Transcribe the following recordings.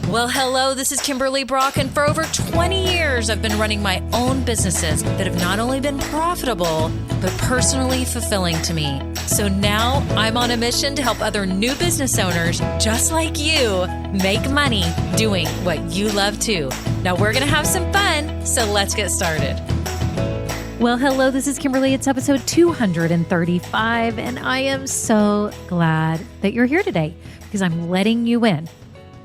Well, hello, this is Kimberly Brock, and for over 20 years, I've been running my own businesses that have not only been profitable, but personally fulfilling to me. So now I'm on a mission to help other new business owners just like you make money doing what you love too. Now we're going to have some fun, so let's get started. Well, hello, this is Kimberly. It's episode 235, and I am so glad that you're here today because I'm letting you in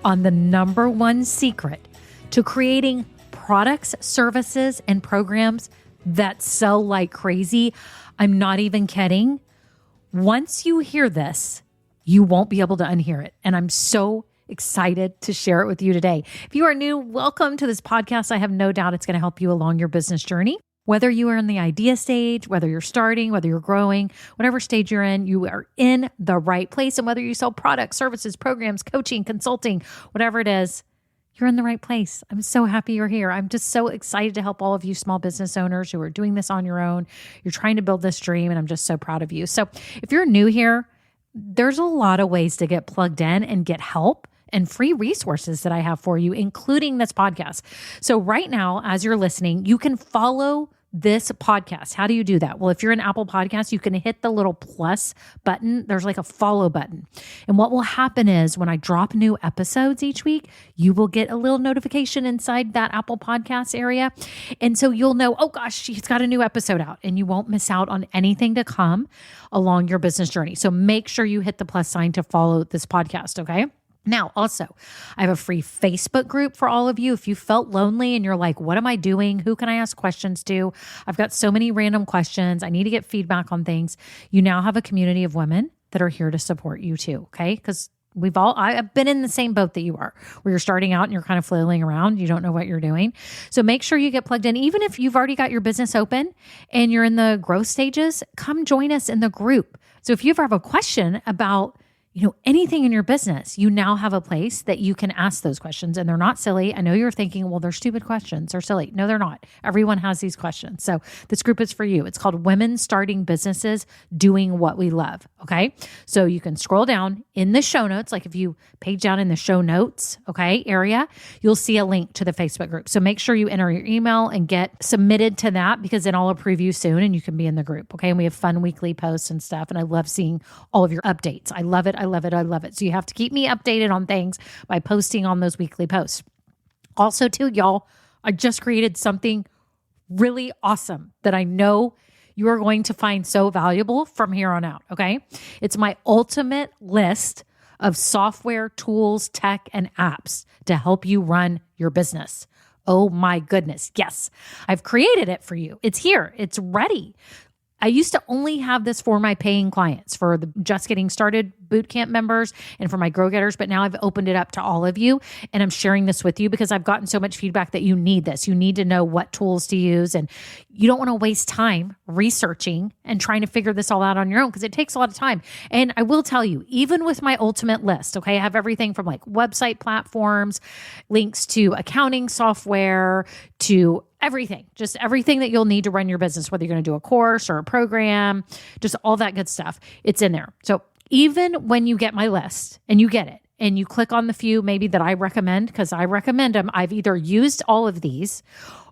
on the number one secret to creating products, services, and programs that sell like crazy. I'm not even kidding. Once you hear this, you won't be able to unhear it. And I'm so excited to share it with you today. If you are new, welcome to this podcast. I have no doubt it's going to help you along your business journey. Whether you are in the idea stage, whether you're starting, whether you're growing, whatever stage you're in, you are in the right place. And whether you sell products, services, programs, coaching, consulting, whatever it is, you're in the right place. I'm so happy you're here. I'm just so excited to help all of you small business owners who are doing this on your own. You're trying to build this dream, and I'm just so proud of you. So if you're new here, there's a lot of ways to get plugged in and get help and free resources that I have for you, including this podcast. So right now, as you're listening, you can follow this podcast. How do you do that? Well, if you're an Apple Podcast, you can hit the little plus button. There's like a follow button. And what will happen is when I drop new episodes each week, you will get a little notification inside that Apple Podcast area. And so you'll know, oh gosh, she's got a new episode out, and you won't miss out on anything to come along your business journey. So make sure you hit the plus sign to follow this podcast, okay? Now, also, I have a free Facebook group for all of you. If you felt lonely and you're like, what am I doing? Who can I ask questions to? I've got so many random questions. I need to get feedback on things. You now have a community of women that are here to support you too, okay? Because I've been in the same boat that you are, where you're starting out and you're kind of flailing around. You don't know what you're doing. So make sure you get plugged in. Even if you've already got your business open and you're in the growth stages, come join us in the group. So if you ever have a question about anything in your business, you now have a place that you can ask those questions, and they're not silly. I know you're thinking, well, they're stupid questions. They're silly. No, they're not. Everyone has these questions. So this group is for you. It's called Women Starting Businesses Doing What We Love. Okay. So you can scroll down in the show notes. Like if you page down in the show notes, okay, area, you'll see a link to the Facebook group. So make sure you enter your email and get submitted to that, because then I'll approve you soon and you can be in the group. Okay. And we have fun weekly posts and stuff. And I love seeing all of your updates. I love it. I love it. I love it. So you have to keep me updated on things by posting on those weekly posts. Also, too, y'all, I just created something really awesome that I know you are going to find so valuable from here on out. Okay. It's my ultimate list of software, tools, tech, and apps to help you run your business. Oh my goodness. Yes. I've created it for you. It's here. It's ready. I used to only have this for my paying clients, for the Just Getting Started bootcamp members and for my Grow Getters, but now I've opened it up to all of you, and I'm sharing this with you because I've gotten so much feedback that you need this. You need to know what tools to use, and you don't want to waste time researching and trying to figure this all out on your own, because it takes a lot of time. And I will tell you, even with my ultimate list, okay, I have everything from like website platforms, links to accounting software, to everything, just everything that you'll need to run your business, whether you're going to do a course or a program, just all that good stuff. It's in there. So even when you get my list and you get it and you click on the few maybe that I recommend, because I recommend them, I've either used all of these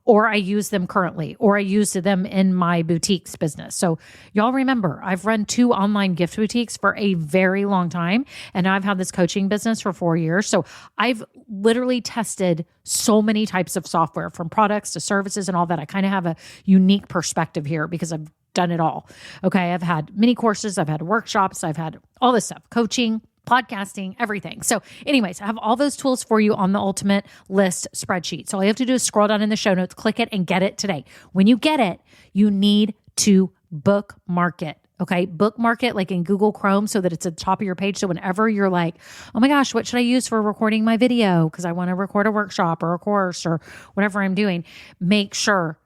or I use them currently, or I used them in my boutiques business. So y'all remember, I've run 2 online gift boutiques for a very long time, and I've had this coaching business for 4 years. So I've literally tested so many types of software, from products to services and all that. I kind of have a unique perspective here because I've done it all. Okay. I've had mini courses, I've had workshops, I've had all this stuff, coaching, podcasting, everything. So anyways, I have all those tools for you on the ultimate list spreadsheet. So all you have to do is scroll down in the show notes, click it, and get it today. When you get it, you need to bookmark it. Okay. Bookmark it like in Google Chrome so that it's at the top of your page. So whenever you're like, oh my gosh, what should I use for recording my video? Because I want to record a workshop or a course or whatever I'm doing, make sure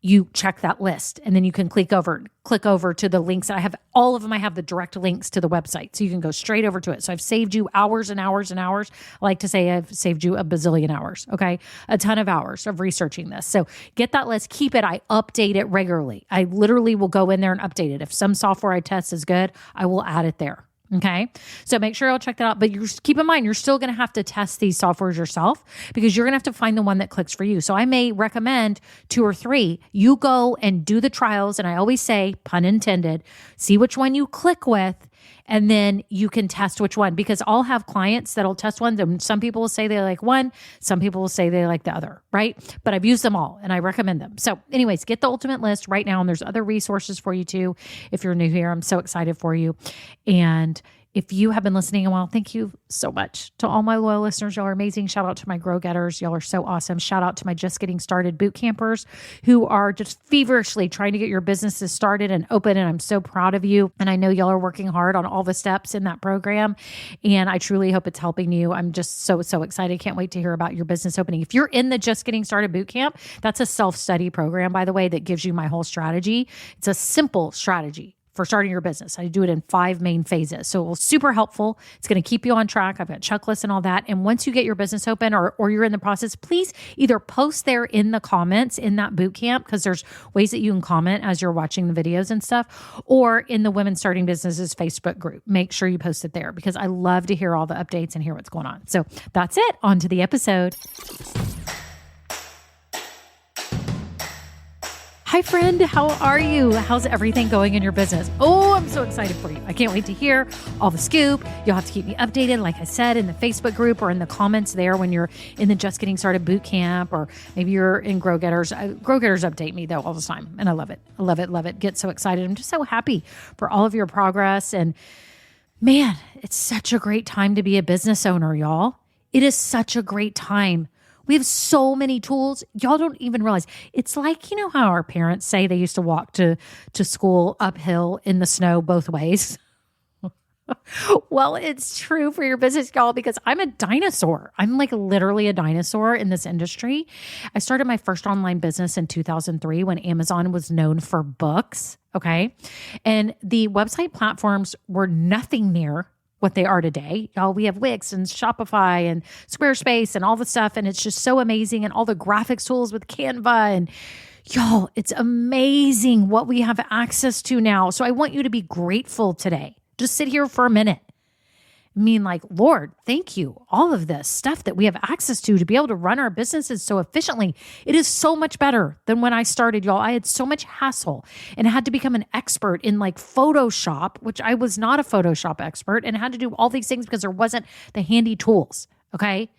you check that list, and then you can click over to the links. I have all of them. I have the direct links to the website, so you can go straight over to it. So I've saved you hours and hours and hours. I like to say I've saved you a bazillion hours. Okay. A ton of hours of researching this. So get that list, keep it. I update it regularly. I literally will go in there and update it. If some software I test is good, I will add it there. Okay. So make sure you'll check that out. But keep in mind, you're still going to have to test these softwares yourself because you're going to have to find the one that clicks for you. So I may recommend 2 or 3. You go and do the trials. And I always say, pun intended, see which one you click with. And then you can test which one, because I'll have clients that'll test one. And some people will say they like one. Some people will say they like the other, right? But I've used them all and I recommend them. So anyways, get the ultimate list right now. And there's other resources for you too. If you're new here, I'm so excited for you. And if you have been listening a while, thank you so much to all my loyal listeners. Y'all are amazing. Shout out to my Grow Getters. Y'all are so awesome. Shout out to my Just Getting Started boot campers who are just feverishly trying to get your businesses started and open. And I'm so proud of you. And I know y'all are working hard on all the steps in that program. And I truly hope it's helping you. I'm just so excited. Can't wait to hear about your business opening. If you're in the Just Getting Started boot camp, that's a self-study program, by the way, that gives you my whole strategy. It's a simple strategy for starting your business. I do it in 5 main phases. So it will super helpful. It's going to keep you on track. I've got checklists and all that. And once you get your business open or you're in the process, please either post there in the comments in that boot camp, because there's ways that you can comment as you're watching the videos and stuff, or in the Women Starting Businesses Facebook group. Make sure you post it there because I love to hear all the updates and hear what's going on. So that's it. On to the episode. Hi, friend. How are you? How's everything going in your business? Oh, I'm so excited for you. I can't wait to hear all the scoop. You'll have to keep me updated, like I said, in the Facebook group or in the comments there when you're in the Just Getting Started boot camp, or maybe you're in Grow Getters. Grow Getters update me though all the time. And I love it. I love it. Love it. Get so excited. I'm just so happy for all of your progress. And man, it's such a great time to be a business owner, y'all. It is such a great time. We have so many tools. Y'all don't even realize. It's like, you know how our parents say they used to walk to school uphill in the snow both ways? Well, it's true for your business, y'all, because I'm a dinosaur. I'm like literally a dinosaur in this industry. I started my first online business in 2003 when Amazon was known for books. Okay. And the website platforms were nothing near what they are today. Y'all, we have Wix and Shopify and Squarespace and all the stuff. And it's just so amazing. And all the graphics tools with Canva. And y'all, it's amazing what we have access to now. So I want you to be grateful today. Just sit here for a minute. I mean, like, Lord, thank you. All of this stuff that we have access to be able to run our businesses so efficiently. It is so much better than when I started, y'all. I had so much hassle and I had to become an expert in like Photoshop, which I was not a Photoshop expert, and had to do all these things because there wasn't the handy tools. Okay.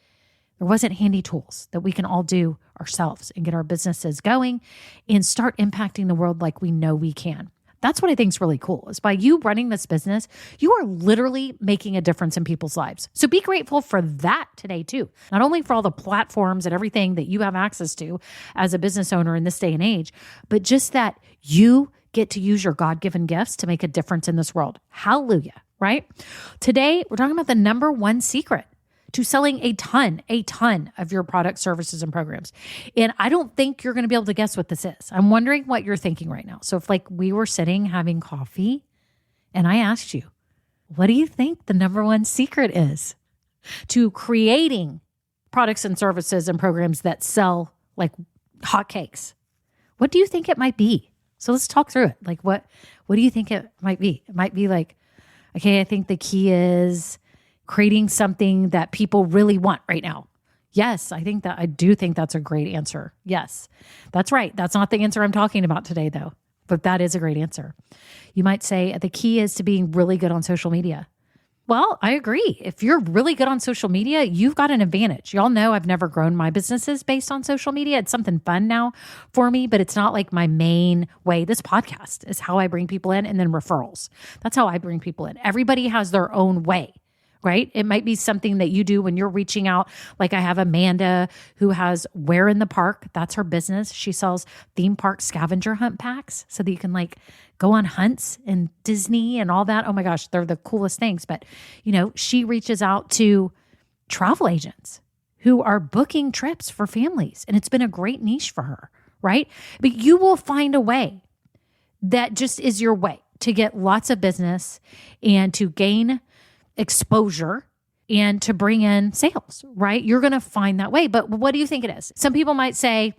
There wasn't handy tools that we can all do ourselves and get our businesses going and start impacting the world like we know we can. That's what I think is really cool, is by you running this business, you are literally making a difference in people's lives. So be grateful for that today too. Not only for all the platforms and everything that you have access to as a business owner in this day and age, but just that you get to use your God-given gifts to make a difference in this world. Hallelujah, right? Today, we're talking about the number 1 secret to selling a ton of your products, services, and programs. And I don't think you're going to be able to guess what this is. I'm wondering what you're thinking right now. So if like we were sitting having coffee and I asked you, what do you think the number 1 secret is to creating products and services and programs that sell like hotcakes? What do you think it might be? So let's talk through it. Like what do you think it might be? It might be like, okay, I think the key is creating something that people really want right now. Yes, I do think that's a great answer. Yes, that's right. That's not the answer I'm talking about today though, but that is a great answer. You might say the key is to being really good on social media. Well, I agree. If you're really good on social media, you've got an advantage. Y'all know I've never grown my businesses based on social media. It's something fun now for me, but it's not like my main way. This podcast is how I bring people in, and then referrals. That's how I bring people in. Everybody has their own way. Right? It might be something that you do when you're reaching out. Like I have Amanda who has Where in the Park. That's her business. She sells theme park scavenger hunt packs so that you can like go on hunts in Disney and all that. Oh my gosh, they're the coolest things. But, you know, she reaches out to travel agents who are booking trips for families. And it's been a great niche for her, right? But you will find a way that just is your way to get lots of business and to gain exposure and to bring in sales, right? You're going to find that way. But what do you think it is? Some people might say,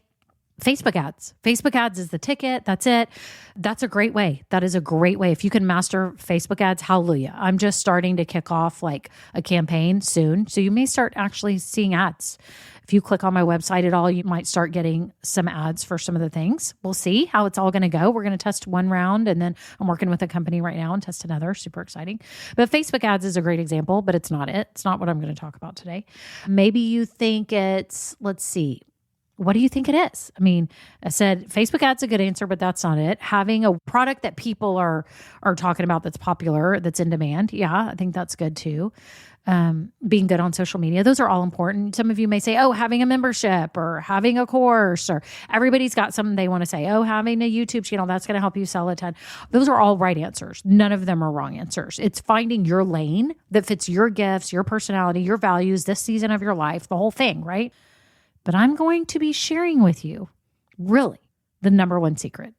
Facebook ads. Facebook ads is the ticket. That's it. That's a great way. That is a great way. If you can master Facebook ads, hallelujah. I'm just starting to kick off like a campaign soon. So you may start actually seeing ads. If you click on my website at all, you might start getting some ads for some of the things. We'll see how it's all going to go. We're going to test one round, and then I'm working with a company right now and test another. Super exciting. But Facebook ads is a great example, but it's not it. It's not what I'm going to talk about today. Maybe you think it's, let's see. What do you think it is? I mean, I said Facebook ads a good answer, but that's not it. Having a product that people are talking about that's popular, that's in demand. Yeah, I think that's good too. Being good on social media. Those are all important. Some of you may say, oh, having a membership or having a course, or everybody's got something they want to say. Oh, having a YouTube channel, that's going to help you sell a ton. Those are all right answers. None of them are wrong answers. It's finding your lane that fits your gifts, your personality, your values, this season of your life, the whole thing, right? But I'm going to be sharing with you really the number one secret,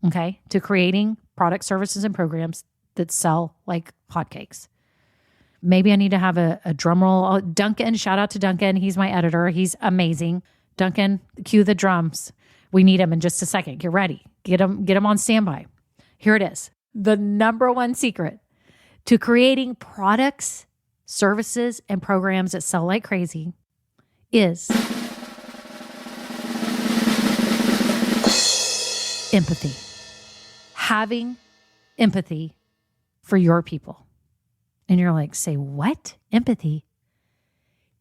okay, to creating products, services, and programs that sell like hotcakes. Maybe I need to have a drum roll. Oh, Duncan, shout out to Duncan. He's my editor. He's amazing. Duncan, cue the drums. We need him in just a second. Get ready. Get him on standby. Here it is. The number one secret to creating products, services, and programs that sell like crazy is empathy. Having empathy for your people. And you're like, say what? Empathy?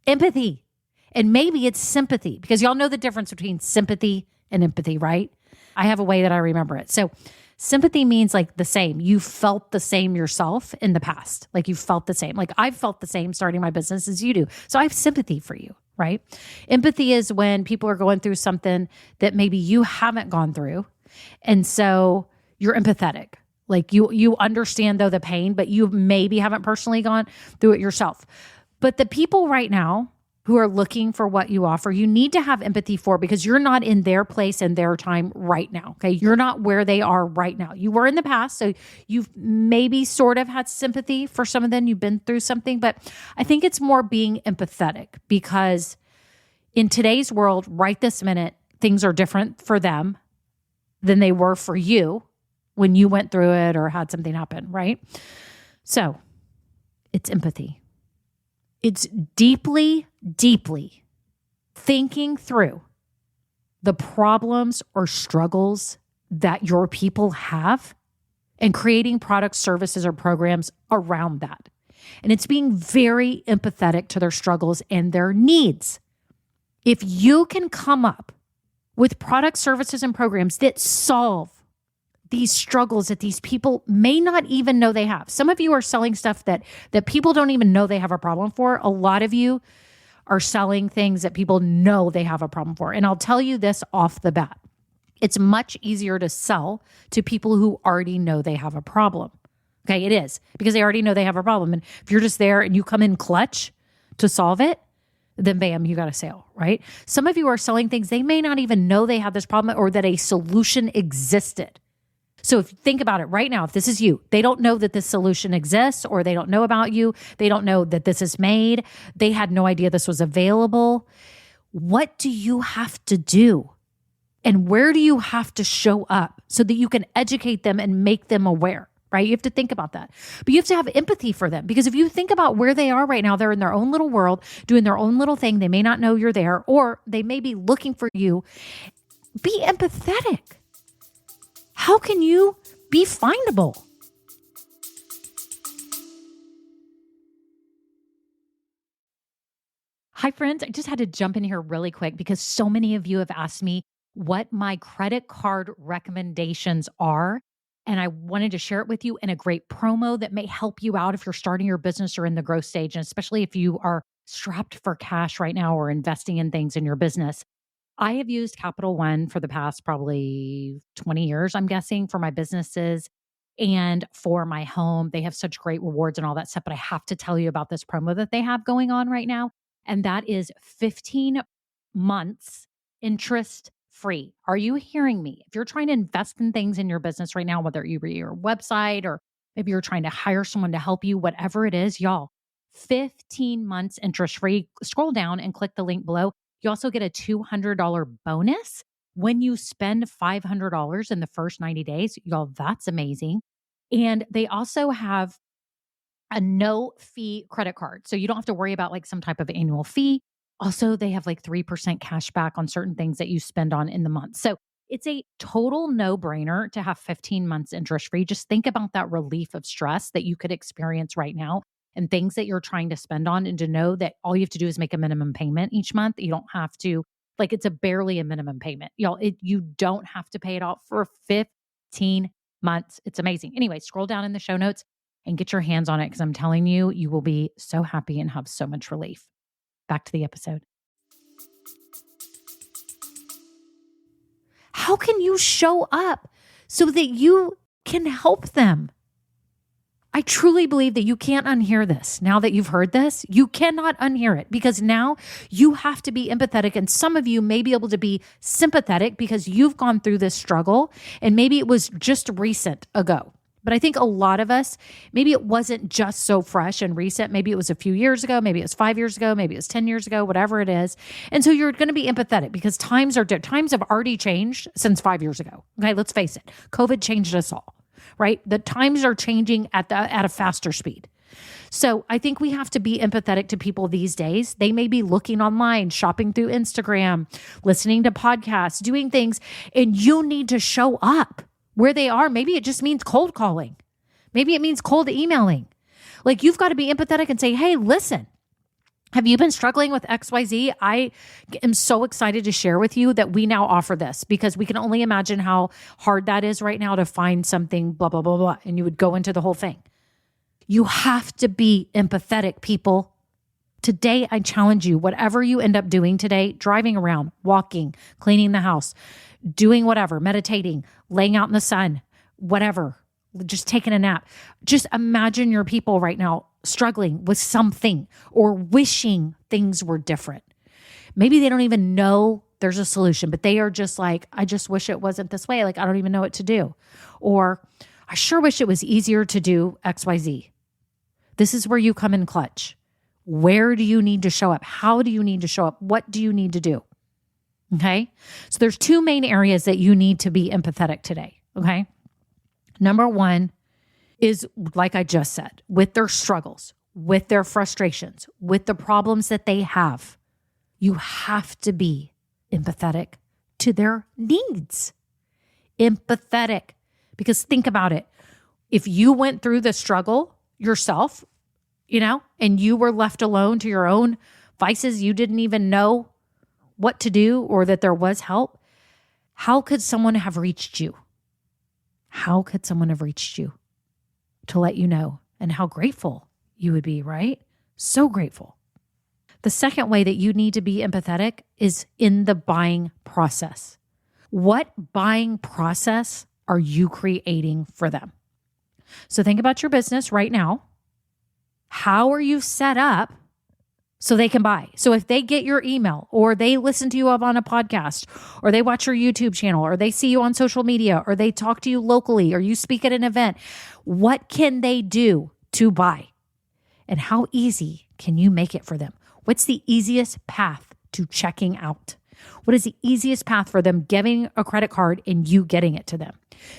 Empathy. And maybe it's sympathy, because y'all know the difference between sympathy and empathy, right? I have a way that I remember it. So sympathy means like the same. You felt the same yourself in the past. Like you felt the same. Like I've felt the same starting my business as you do. So I have sympathy for you, right? Empathy is when people are going through something that maybe you haven't gone through. And so you're empathetic. Like you understand though the pain, but you maybe haven't personally gone through it yourself. But the people right now who are looking for what you offer, you need to have empathy for, because you're not in their place and their time right now. Okay. You're not where they are right now. You were in the past. So you've maybe sort of had sympathy for some of them. You've been through something, but I think it's more being empathetic, because in today's world, right this minute, things are different for them than they were for you when you went through it or had something happen, right? So it's empathy. It's deeply, deeply thinking through the problems or struggles that your people have and creating products, services, or programs around that. And it's being very empathetic to their struggles and their needs. If you can come up with products, services, and programs that solve these struggles that these people may not even know they have. Some of you are selling stuff that people don't even know they have a problem for. A lot of you are selling things that people know they have a problem for. And I'll tell you this off the bat. It's much easier to sell to people who already know they have a problem. Okay, it is, because they already know they have a problem. And if you're just there and you come in clutch to solve it, then bam, you got a sale, right? Some of you are selling things they may not even know they have this problem or that a solution existed. So if you think about it right now, if this is you, they don't know that this solution exists, or they don't know about you. They don't know that this is made. They had no idea this was available. What do you have to do? And where do you have to show up so that you can educate them and make them aware, right? You have to think about that. But you have to have empathy for them, because if you think about where they are right now, they're in their own little world, doing their own little thing. They may not know you're there, or they may be looking for you. Be empathetic. How can you be findable? Hi, friends. I just had to jump in here really quick because so many of you have asked me what my credit card recommendations are. And I wanted to share it with you in a great promo that may help you out if you're starting your business or in the growth stage, and especially if you are strapped for cash right now or investing in things in your business. I have used Capital One for the past probably 20 years, I'm guessing, for my businesses and for my home. They have such great rewards and all that stuff, but I have to tell you about this promo that they have going on right now. And that is 15 months interest free. Are you hearing me? If you're trying to invest in things in your business right now, whether you're your website or maybe you're trying to hire someone to help you, whatever it is, y'all, 15 months interest free. Scroll down and click the link below. You also get a $200 bonus when you spend $500 in the first 90 days, y'all, that's amazing. And they also have a no fee credit card. So you don't have to worry about like some type of annual fee. Also, they have like 3% cash back on certain things that you spend on in the month. So it's a total no brainer to have 15 months interest free. Just think about that relief of stress that you could experience right now and things that you're trying to spend on, and to know that all you have to do is make a minimum payment each month. You don't have to, like, it's barely a minimum payment. Y'all, you don't have to pay it off for 15 months. It's amazing. Anyway, scroll down in the show notes and get your hands on it, because I'm telling you, you will be so happy and have so much relief. Back to the episode. How can you show up so that you can help them? I truly believe that you can't unhear this. Now that you've heard this, you cannot unhear it, because now you have to be empathetic. And some of you may be able to be sympathetic because you've gone through this struggle, and maybe it was just recent ago. But I think a lot of us, maybe it wasn't just so fresh and recent. Maybe it was a few years ago. Maybe it was 5 years ago. Maybe it was 10 years ago, whatever it is. And so you're going to be empathetic because times have already changed since 5 years ago. Okay, let's face it. COVID changed us all, right? The times are changing at a faster speed. So I think we have to be empathetic to people these days. They may be looking online, shopping through Instagram, listening to podcasts, doing things, and you need to show up where they are. Maybe it just means cold calling. Maybe it means cold emailing. Like, you've got to be empathetic and say, hey, listen, have you been struggling with XYZ? I am so excited to share with you that we now offer this, because we can only imagine how hard that is right now to find something, blah, blah, blah, blah. And you would go into the whole thing. You have to be empathetic, people. Today, I challenge you, whatever you end up doing today, driving around, walking, cleaning the house, doing whatever, meditating, laying out in the sun, whatever, just taking a nap. Just imagine your people right now struggling with something or wishing things were different. Maybe they don't even know there's a solution, but they are just like, I just wish it wasn't this way. Like, I don't even know what to do. Or I sure wish it was easier to do XYZ. This is where you come in clutch. Where do you need to show up? How do you need to show up? What do you need to do? Okay. So there's two main areas that you need to be empathetic today. Okay. Number one is, like I just said, with their struggles, with their frustrations, with the problems that they have. You have to be empathetic to their needs. Empathetic. Because think about it. If you went through the struggle yourself, and you were left alone to your own vices, you didn't even know what to do or that there was help, how could someone have reached you? How could someone have reached you to let you know? And how grateful you would be, right? So grateful. The second way that you need to be empathetic is in the buying process. What buying process are you creating for them? So think about your business right now. How are you set up so they can buy? So if they get your email, or they listen to you on a podcast, or they watch your YouTube channel, or they see you on social media, or they talk to you locally, or you speak at an event, what can they do to buy? And how easy can you make it for them? What's the easiest path to checking out? What is the easiest path for them getting a credit card and you getting it to them?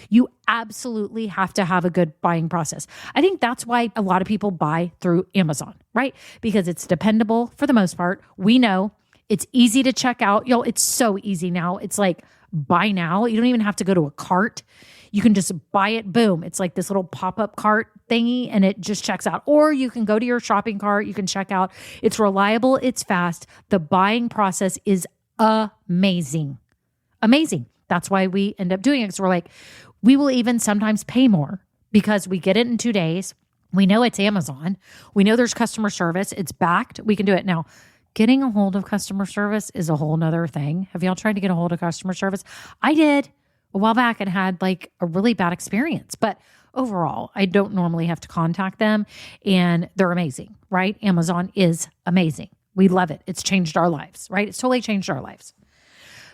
You absolutely have to have a good buying process. I think that's why a lot of people buy through Amazon, right? Because it's dependable for the most part. We know it's easy to check out. It's so easy now. It's like buy now. You don't even have to go to a cart. You can just buy it. Boom. It's like this little pop-up cart thingy, and it just checks out. Or you can go to your shopping cart. You can check out. It's reliable. It's fast. The buying process is amazing. Amazing. That's why we end up doing it. So we're like, we will even sometimes pay more because we get it in 2 days. We know it's Amazon. We know there's customer service. It's backed. We can do it. Now, getting a hold of customer service is a whole nother thing. Have y'all tried to get a hold of customer service? I did a while back and had like a really bad experience. But overall, I don't normally have to contact them, and they're amazing, right? Amazon is amazing. We love it. It's changed our lives, right? It's totally changed our lives.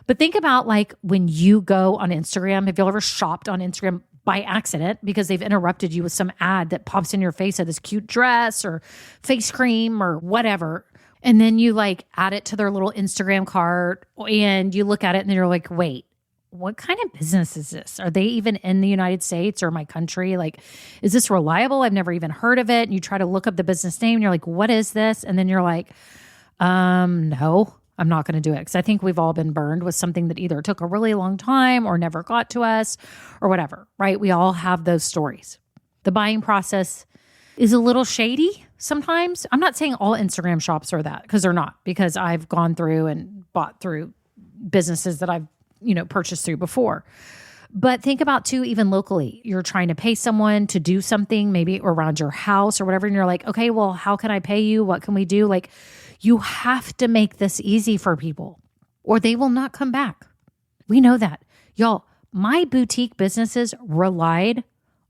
But think about like when you go on Instagram, have you ever shopped on Instagram by accident because they've interrupted you with some ad that pops in your face of this cute dress or face cream or whatever. And then you like add it to their little Instagram cart and you look at it and you're like, wait, what kind of business is this? Are they even in the United States or my country? Like, is this reliable? I've never even heard of it. And you try to look up the business name and you're like, what is this? And then you're like, no, I'm not going to do it. Because I think we've all been burned with something that either took a really long time or never got to us or whatever, right? We all have those stories. The buying process is a little shady sometimes. I'm not saying all Instagram shops are that, because they're not, because I've gone through and bought through businesses that I've purchased through before. But think about too, even locally, you're trying to pay someone to do something maybe around your house or whatever. And you're like, okay, well, how can I pay you? What can we do? Like, you have to make this easy for people or they will not come back. We know that. Y'all, my boutique businesses relied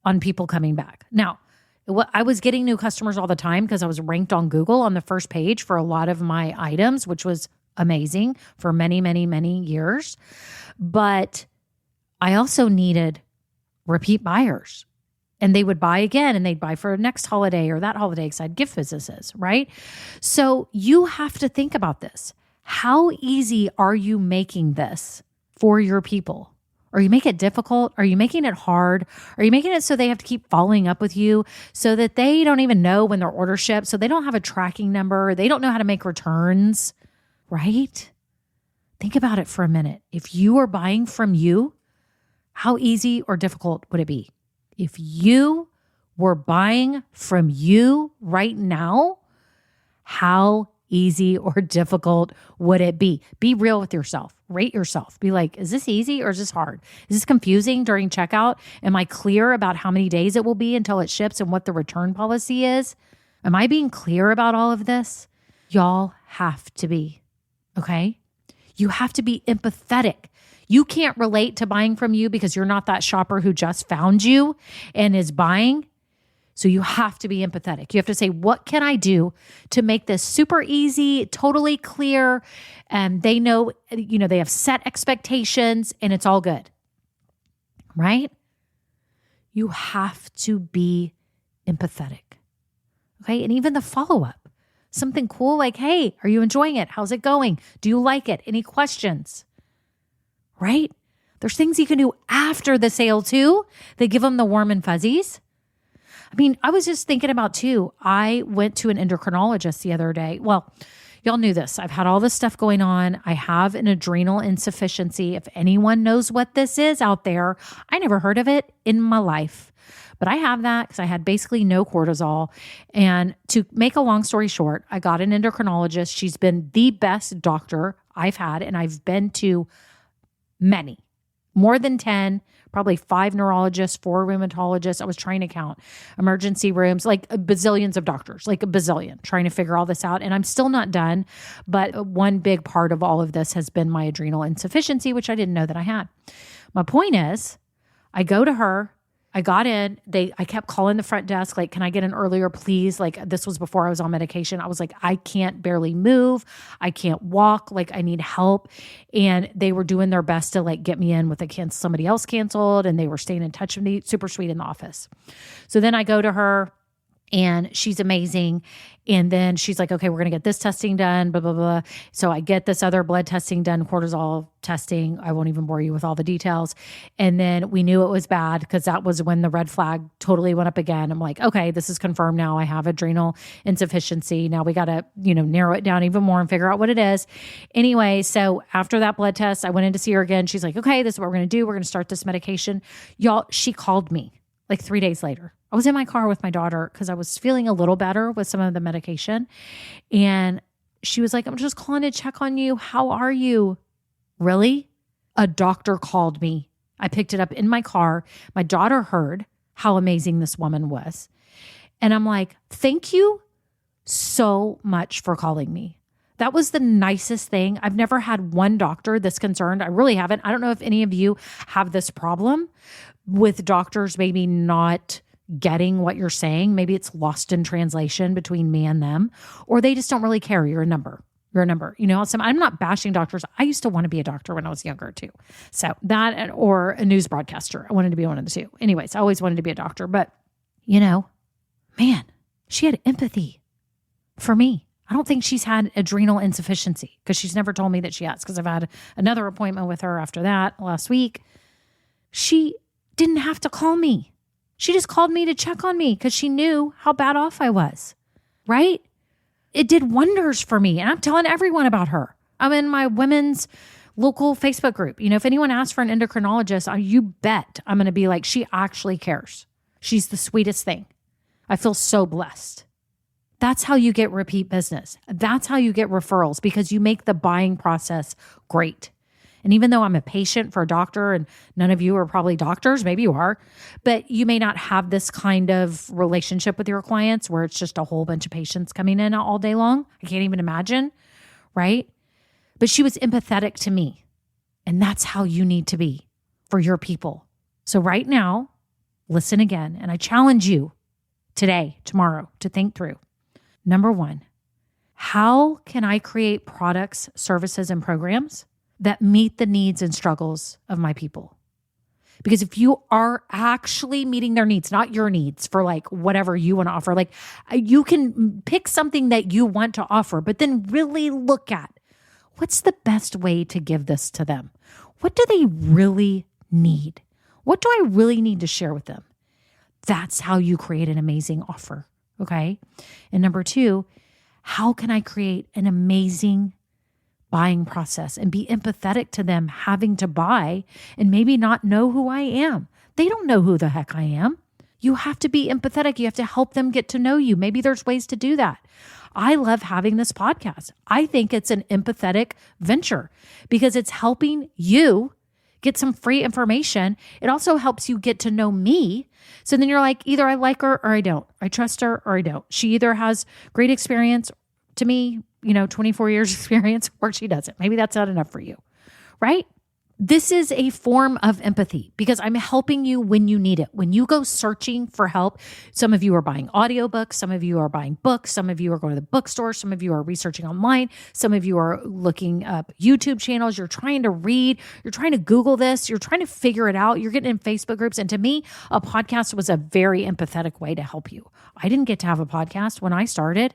on people coming back. Now, I was getting new customers all the time because I was ranked on Google on the first page for a lot of my items, which was amazing for many, many, many years. But I also needed repeat buyers, and they would buy again and they'd buy for next holiday or that holiday because I had gift businesses, right? So you have to think about this. How easy are you making this for your people? Are you making it difficult? Are you making it hard? Are you making it so they have to keep following up with you so that they don't even know when their order ships, so they don't have a tracking number, they don't know how to make returns, right? Think about it for a minute. If you are buying from you, how easy or difficult would it be? If you were buying from you right now, how easy or difficult would it be? Be real with yourself. Rate yourself. Be like, is this easy or is this hard? Is this confusing during checkout? Am I clear about how many days it will be until it ships and what the return policy is? Am I being clear about all of this? Y'all have to be, okay? You have to be empathetic. You can't relate to buying from you because you're not that shopper who just found you and is buying. So you have to be empathetic. You have to say, what can I do to make this super easy, totally clear? And they know, they have set expectations and it's all good, right? You have to be empathetic. Okay. And even the follow-up, something cool like, hey, are you enjoying it? How's it going? Do you like it? Any questions? Right? There's things you can do after the sale too. They give them the warm and fuzzies. I mean, I was just thinking about too, I went to an endocrinologist the other day. Well, y'all knew this. I've had all this stuff going on. I have an adrenal insufficiency. If anyone knows what this is out there, I never heard of it in my life. But I have that because I had basically no cortisol. And to make a long story short, I got an endocrinologist. She's been the best doctor I've had, and I've been to many, more than 10, probably 5 neurologists, 4 rheumatologists. I was trying to count emergency rooms, like bazillions of doctors, like a bazillion, trying to figure all this out. And I'm still not done. But one big part of all of this has been my adrenal insufficiency, which I didn't know that I had. My point is, I go to her. I got in, I kept calling the front desk, like, can I get in earlier, please? Like, this was before I was on medication. I was like, I can't barely move. I can't walk. Like, I need help. And they were doing their best to like get me in with somebody else canceled, and they were staying in touch with me, super sweet in the office. So then I go to her, and she's amazing. And then she's like, okay, we're going to get this testing done, blah, blah, blah. So I get this other blood testing done, cortisol testing. I won't even bore you with all the details. And then we knew it was bad because that was when the red flag totally went up again. I'm like, okay, this is confirmed now. I have adrenal insufficiency. Now we got to, narrow it down even more and figure out what it is. Anyway, so after that blood test, I went in to see her again. She's like, okay, this is what we're going to do. We're going to start this medication. Y'all, she called me like 3 days later. I was in my car with my daughter because I was feeling a little better with some of the medication. And she was like, I'm just calling to check on you. How are you? Really? A doctor called me. I picked it up in my car. My daughter heard how amazing this woman was. And I'm like, thank you so much for calling me. That was the nicest thing. I've never had one doctor this concerned. I really haven't. I don't know if any of you have this problem with doctors maybe not getting what you're saying. Maybe it's lost in translation between me and them, or they just don't really care. You're a number. I'm not bashing doctors. I used to want to be a doctor when I was younger too. So that, or a news broadcaster. I wanted to be one of the two. Anyways, I always wanted to be a doctor, but man, she had empathy for me. I don't think she's had adrenal insufficiency because she's never told me that she has, because I've had another appointment with her after that last week. She didn't have to call me. She just called me to check on me because she knew how bad off I was, right? It did wonders for me. And I'm telling everyone about her. I'm in my women's local Facebook group. If anyone asks for an endocrinologist, you bet I'm going to be like, she actually cares. She's the sweetest thing. I feel so blessed. That's how you get repeat business. That's how you get referrals, because you make the buying process great. And even though I'm a patient for a doctor, and none of you are probably doctors, maybe you are, but you may not have this kind of relationship with your clients where it's just a whole bunch of patients coming in all day long. I can't even imagine, right? But she was empathetic to me. And that's how you need to be for your people. So right now, listen again. And I challenge you today, tomorrow, to think through. Number one, how can I create products, services, and programs that meet the needs and struggles of my people? Because if you are actually meeting their needs, not your needs for like whatever you want to offer, like you can pick something that you want to offer, but then really look at what's the best way to give this to them? What do they really need? What do I really need to share with them? That's how you create an amazing offer. Okay. And number two, how can I create an amazing buying process and be empathetic to them having to buy and maybe not know who I am? They don't know who the heck I am. You have to be empathetic. You have to help them get to know you. Maybe there's ways to do that. I love having this podcast. I think it's an empathetic venture because it's helping you get some free information. It also helps you get to know me. So then you're like, either I like her or I don't. I trust her or I don't. She either has great experience to me, 24 years experience, or she doesn't. Maybe that's not enough for you, right? This is a form of empathy because I'm helping you when you need it. When you go searching for help, some of you are buying audiobooks, some of you are buying books, some of you are going to the bookstore, some of you are researching online, some of you are looking up YouTube channels, you're trying to read, you're trying to Google this, you're trying to figure it out, you're getting in Facebook groups. And to me, a podcast was a very empathetic way to help you. I didn't get to have a podcast when I started,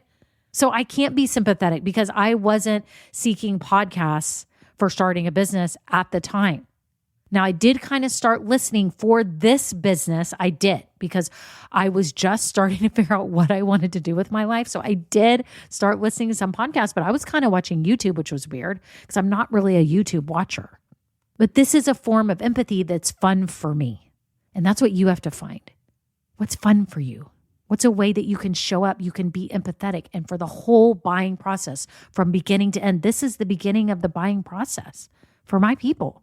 so I can't be sympathetic because I wasn't seeking podcasts for starting a business at the time. Now, I did kind of start listening for this business. I did, because I was just starting to figure out what I wanted to do with my life. So I did start listening to some podcasts, but I was kind of watching YouTube, which was weird because I'm not really a YouTube watcher. But this is a form of empathy that's fun for me. And that's what you have to find. What's fun for you? What's a way that you can show up, you can be empathetic, and for the whole buying process from beginning to end? This is the beginning of the buying process for my people.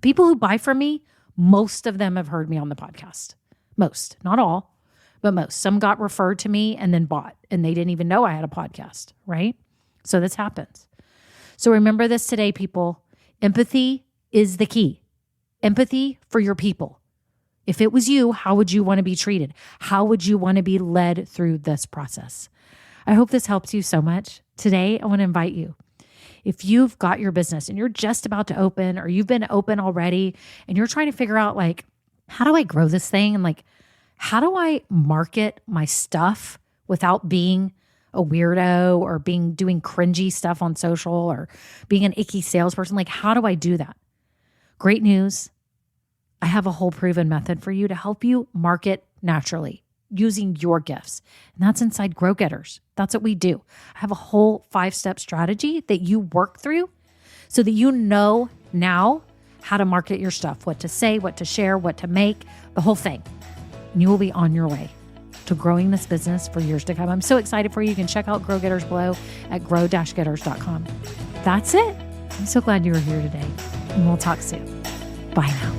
People who buy from me, most of them have heard me on the podcast. Most, not all, but most. Some got referred to me and then bought, and they didn't even know I had a podcast, right? So this happens. So remember this today, people. Empathy is the key. Empathy for your people. If it was you, how would you want to be treated? How would you want to be led through this process? I hope this helps you so much. Today, I want to invite you. If you've got your business and you're just about to open, or you've been open already and you're trying to figure out like, how do I grow this thing? And like, how do I market my stuff without being a weirdo or doing cringy stuff on social or being an icky salesperson? Like, how do I do that? Great news. I have a whole proven method for you to help you market naturally using your gifts. And that's inside Grow Getters. That's what we do. I have a whole 5-step strategy that you work through so that you know now how to market your stuff, what to say, what to share, what to make, the whole thing. And you will be on your way to growing this business for years to come. I'm so excited for you. You can check out Grow Getters below at grow-getters.com. That's it. I'm so glad you were here today. And we'll talk soon. Bye now.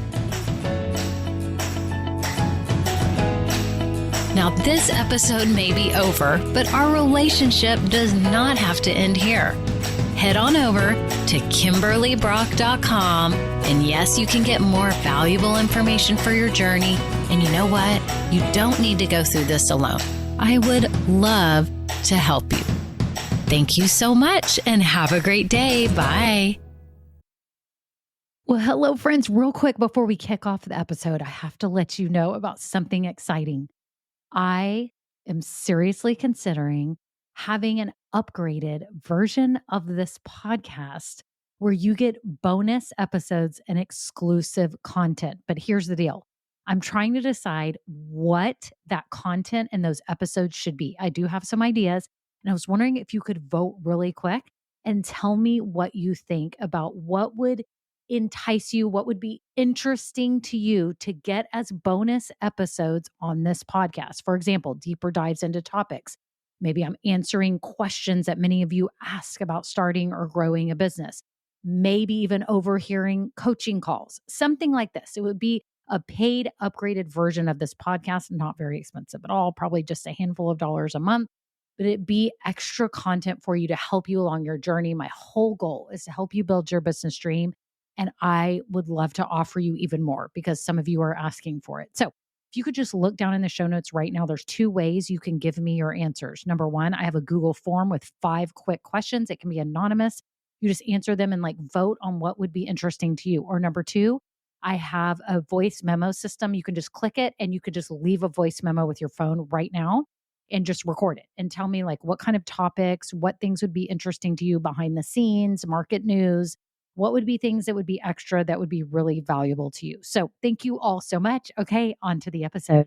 Now, this episode may be over, but our relationship does not have to end here. Head on over to KimberlyBrock.com, and yes, you can get more valuable information for your journey. And you know what? You don't need to go through this alone. I would love to help you. Thank you so much, and have a great day. Bye. Well, hello, friends. Real quick before we kick off the episode, I have to let you know about something exciting. I am seriously considering having an upgraded version of this podcast where you get bonus episodes and exclusive content. But here's the deal. I'm trying to decide what that content and those episodes should be. I do have some ideas, and I was wondering if you could vote really quick and tell me what you think about what would entice you, what would be interesting to you to get as bonus episodes on this podcast. For example, deeper dives into topics. Maybe I'm answering questions that many of you ask about starting or growing a business. Maybe even overhearing coaching calls, something like this. It would be a paid, upgraded version of this podcast, not very expensive at all, probably just a handful of dollars a month, but it be extra content for you to help you along your journey. My whole goal is to help you build your business dream. And I would love to offer you even more because some of you are asking for it. So if you could just look down in the show notes right now, there's 2 ways you can give me your answers. Number 1, I have a Google form with 5 quick questions. It can be anonymous. You just answer them and vote on what would be interesting to you. Or number 2, I have a voice memo system. You can just click it and you could just leave a voice memo with your phone right now and just record it and tell me what kind of topics, what things would be interesting to you behind the scenes, market news, what would be things that would be extra that would be really valuable to you. So thank you all so much. Okay, on to the episode.